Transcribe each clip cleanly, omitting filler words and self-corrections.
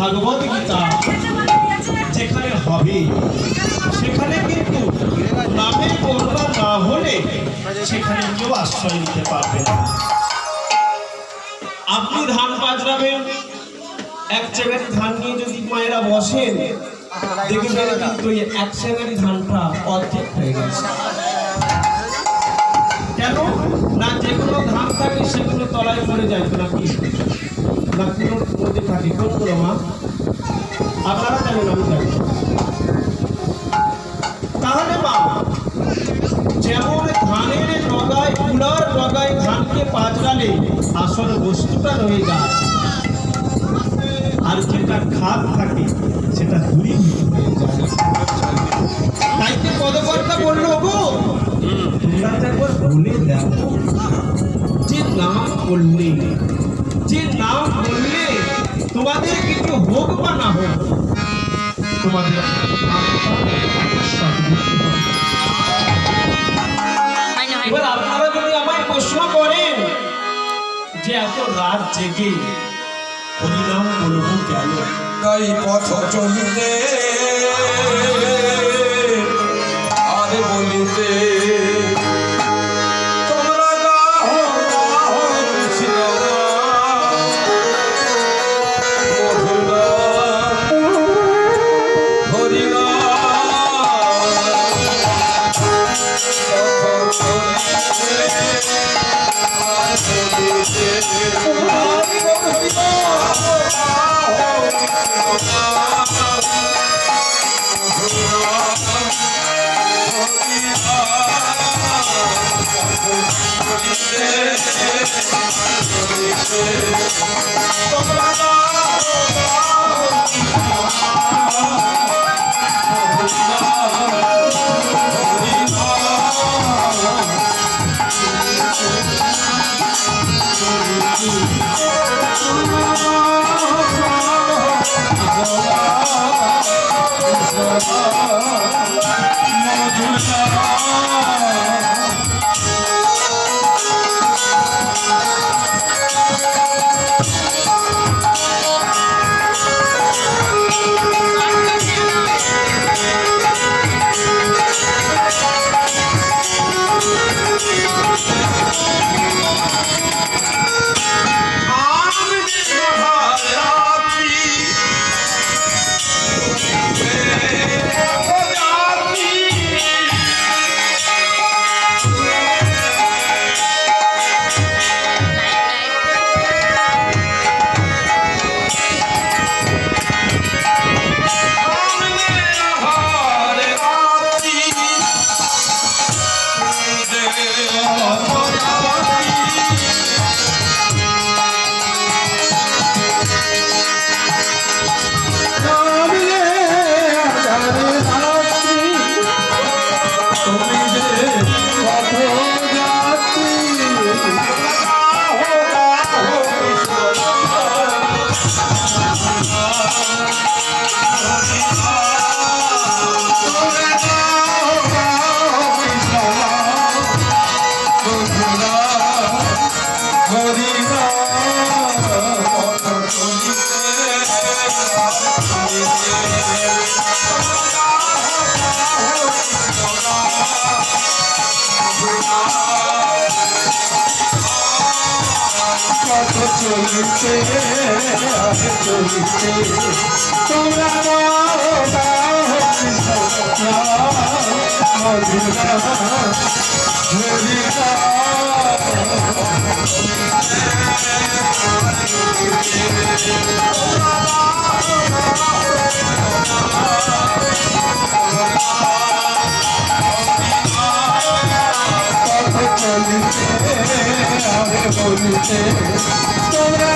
ভাগবত গীতা যেখানে হবে সেখানে কিন্তু নামে করবা না হলে সেখানে কেউ আশ্রয় নিতে পারবে না। আপনি ধান বাজরাবেন, এক জায়গায় ধান নিয়ে যদি মায়েরা বসেন দেখবেন কিন্তু এক জায়গায় ধানটা অর্ধেক হয়ে গেছে। কেন না, যেগুলো ধান থাকে সেগুলো তলায় পড়ে যায় নাকি না কুলোর মধ্যে থাকে? কোনগুলো মা আপনারা জানেন, আমি জানি। তাহলে মা যেমন ধানের ডগায় কুলার ডগায় ধানকে পাজরালে আসল বস্তুটা রয়ে যায়, আর যেটা খাদ থাকে সেটা দূরীভূত হয়ে যায়। তাই তো পদকর্তা বললো, গো তোমরা তো একবার বলে দেখো যে নাম বললে, যে নাম বললে তোমাদের কিছু হোক বা না হোক, তোমাদের এবার আপনারা যদি আমায় প্রশ্ন করেন যে এত রাত জেগে হরিনাম বলবো কেন, তাই পথ চলিতে আর বলিতে তোমরা গাও গাও কৃষ্ণ মধুর হরিনাম পথ চলিতে আর বলিতে চলিতে চলিতে তোমরা মধুরা হরিরা চলিতে আরে বলিতে তোমরা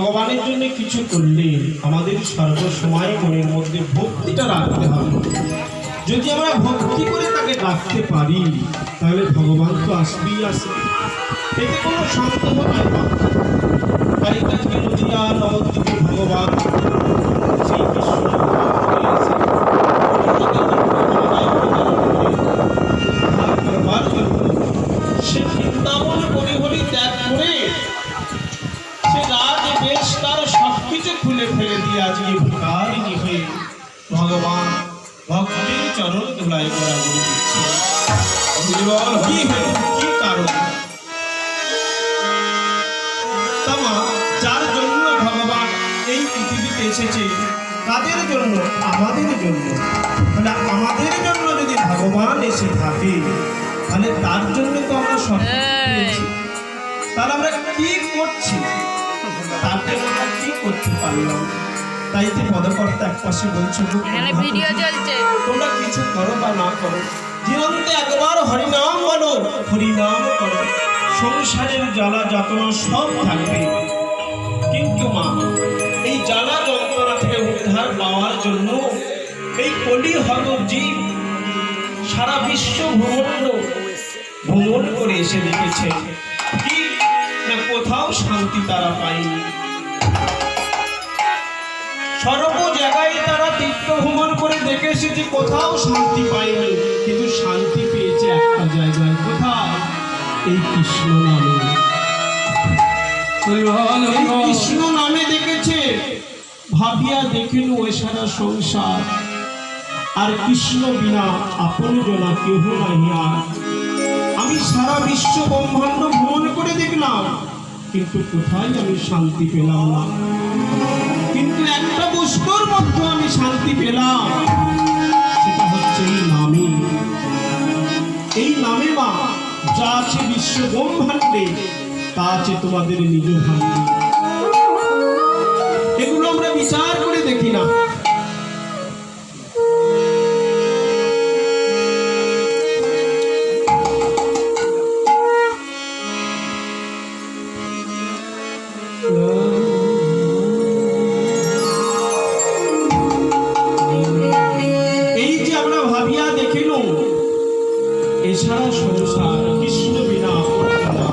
ভগবানের জন্য কিছু করলে আমাদের সর্বসময় মনের মধ্যে ভক্তিটা রাখতে হবে। যদি আমরা ভক্তি করে তাকে ডাকতে পারি তাহলে ভগবান তো আসবেই আসবে, এতে কোনো সন্দেহ নাই। তাই আজকে নদিয়া নবদ্বীপে ভগবান সেই কৃষ্ণ সে বৃন্দাবন হরি ত্যাগ করে সে রাজ বেশ তার সবকিছু খুলে ফেলে দিয়ে আজকে ভিখারিণী হয়ে ভগবান ভক্তের চরণ ধুলাই করা বলে দিচ্ছে। কি হলো, কি কারণ? তামা যার জন্য ভগবান এই পৃথিবীতে এসেছে, কাদের জন্য? আমাদের জন্য। তাহলে আমাদের জন্য যদি ভগবান এসে থাকে তাহলে তার জন্য তো আমরা সব পেয়েছি। তাহলে আমরা কি করছি? তার জন্য আমরা কি করতে পারলাম? তাই যে পদকর্তা এক পাশে বলছো ভিডিও চলছে, তোমরা কিছু করো বা না করো, জীবনতে একবার হরিনাম বলো, হরিনাম করো, সংসারের জ্বালা যাতনা সব থাকবে। কিন্তু মা, এই জ্বালা যন্ত্রণা থেকে উদ্ধার পাওয়ার জন্য এই কলি হত জীব সারা বিশ্ব ভ্রমণ করে এসে দেখেছে কি না কোথাও শান্তি তারা পায়নি। সর্ব জায়গায় তারা তীর্থ ভ্রমণ করে দেখে এসেছে, কোথাও শান্তি পায়নি। কিন্তু শান্তি পেয়েছে একটা জায়গায়, কোথায়? এই কৃষ্ণ নামে। এই কৃষ্ণ নামে দেখেছে, ভাবিয়া দেখিল ওই সারা সংসার আর কৃষ্ণ বিনা আপন জনা কেহ নাই আর। আমি সারা বিশ্ব ব্রহ্মাণ্ড ভ্রমণ করে দেখলাম, কিন্তু কোথায় আমি শান্তি পেলাম না। কিন্তু একটা বস্তুর মধ্যে আমি শান্তি পেলাম, সেটা হচ্ছে এই নামে। এই নামে মা যা আছে বিশ্ব ব্রহ্মাণ্ডে তা আছে তোমাদের নিজ ভাণ্ডে। এগুলো আমরা বিচার করে দেখি না। এই যে আমরা ভাবিয়া দেখিল এছাড়া সংসার কৃষ্ণ বিনা আপন জনা।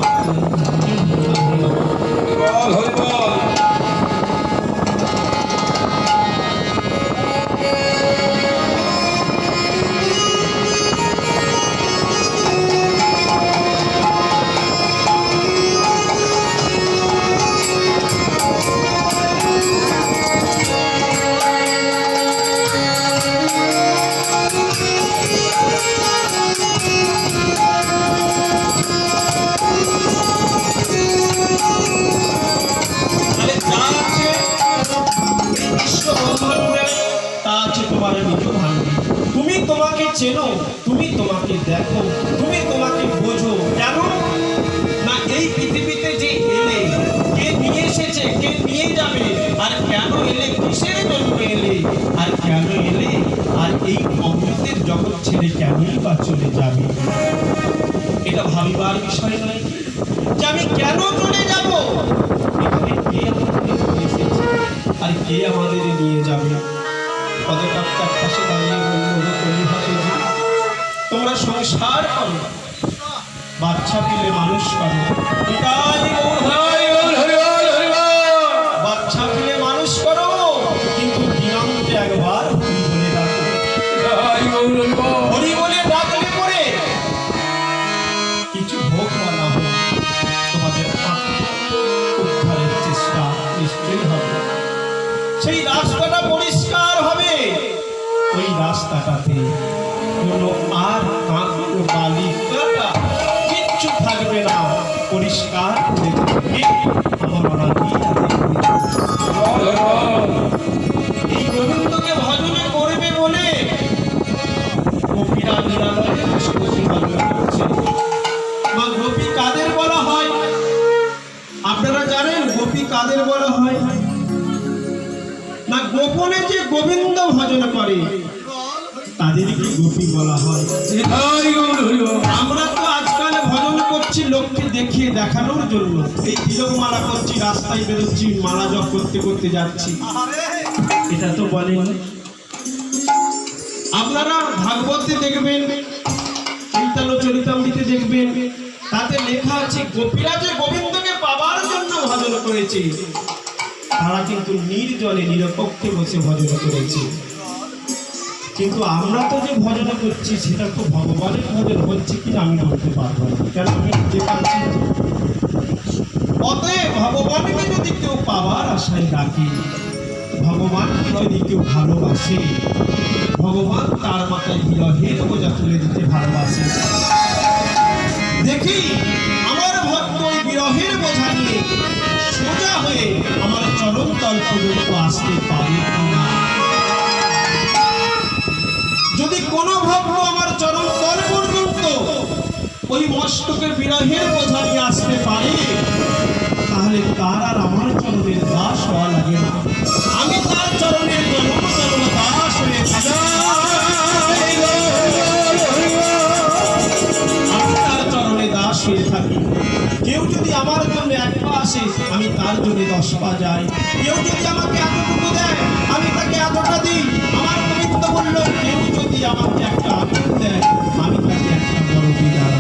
তুমি তোমাকে চেনো, তুমি তোমাকে দেখো, তুমি তোমাকে বোঝো। কেন না এই পৃথিবীতে যে এলে, কে নিয়ে এসেছে, কে নিয়ে যাবে, আর কেন এলে, কিসের জন্য এলে, আর কেন এলে, আর এই অমৃতের জগৎ ছেড়ে কেনই বা চলে যাবে। এটা ভাবিবার বিষয় নয় যে আমি কেন চলে যাব, এখানে কে আমাদের নিয়ে এসেছে আর কে আমাদের নিয়ে যাবে। পদকর্তার পাশে দাঁড়িয়ে বলল, তোমরা সংসার করো, বাচ্চা পেলে মানুষ করো, বাচ্চা পেলে মানুষ করো, কিন্তু দিনান্তে একবার হরি বলে ডাকলে পরে কিছু হোক বা না হোক তোমাদের উদ্ধারের চেষ্টা নিশ্চয়ই হবে। সেই রাস্তাটা পরিষ্কার হবে, ওই রাস্তাটাতে কোনো আর কাঁকড় বালি কাটা কিচ্ছু থাকবে না, পরিষ্কার করে দেবে আমার এই গোবিন্দকে ভজনে করবে বলে গোপীরা নিরালয়ে বসে বসে ভজন করছে। মা গোপী কাদের বলা হয়? আপনারা জানেন গোপী কাদের বলা হয়? না গোপনে যে গোবিন্দ ভজন করে তাদেরকে গোপী বলা হয়। আমরা তো আজকাল ভজন করছি লোককে দেখিয়ে দেখানোর জন্য এই তিলকমালা করছি, রাস্তায় বেরোচ্ছি, মালা জপ করতে করতে যাচ্ছি, এটা তো বলেন। আপনারা ভাগবতে দেখবেন, চরিতামৃতে দেখবেন, তাতে লেখা আছে গোপীরা যে গোবিন্দকে পাবার জন্য ভজন করেছে, তারা কিন্তু নির্জনে নিরপেক্ষে বসে ভজন করেছে। কিন্তু আমরা তো যে ভজন করছি সেটা তো ভগবানের ভজন হচ্ছে কিনা আমি বলতে পারবো না, কেন আমি বুঝতে পারছি। অতএব ভগবানকে যদি কেউ পাবার আশায় ডাকে, ভগবানকে যদি কেউ ভালোবাসে, ভগবান তার মাথায় বিরহের বোঝা তুলে দিতে ভালোবাসে। দেখি আমার ভক্ত ওই বিরহের বোঝা নিয়ে সোজা হয়ে আমার চরণ তল পর্যন্ত আসতে পারে কিনা। যদি কোনো ভক্ত আমার চরণ তল পর্যন্ত ওই মস্তকের বিরহের বোঝা নিয়ে আসতে পারে, তাহলে তার আর আমার চরণের দাস হওয়া লাগে না, আমি তার চরণের জন্ম জন্ম দাস হয়ে থাকি। আমি তার চরণে দাস হয়ে থাকি। কেউ যদি আমার জন্য এক পা আসে, আমি তার জন্য 10 পা যাই। কেউ যদি আমাকে এতটুকু দেয়, আমি তাকে এতটা দিই। আমার গোবিন্দ বলল, কেউ যদি আমাকে একটা আঙুল দেয়, আমি তাকে একটা বড় বিদায়।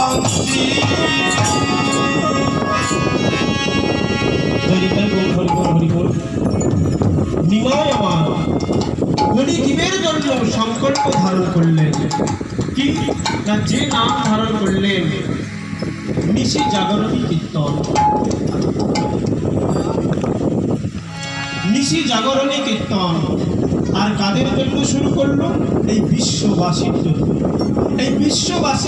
শান্তি না যে নাম ধারণ করলেন নিশি জাগরণী কীর্তন। নিশি জাগরণী কীর্তন আর কাদের জন্য শুরু করলো? এই বিশ্ববাসীর জন্য। এই বিশ্ববাসী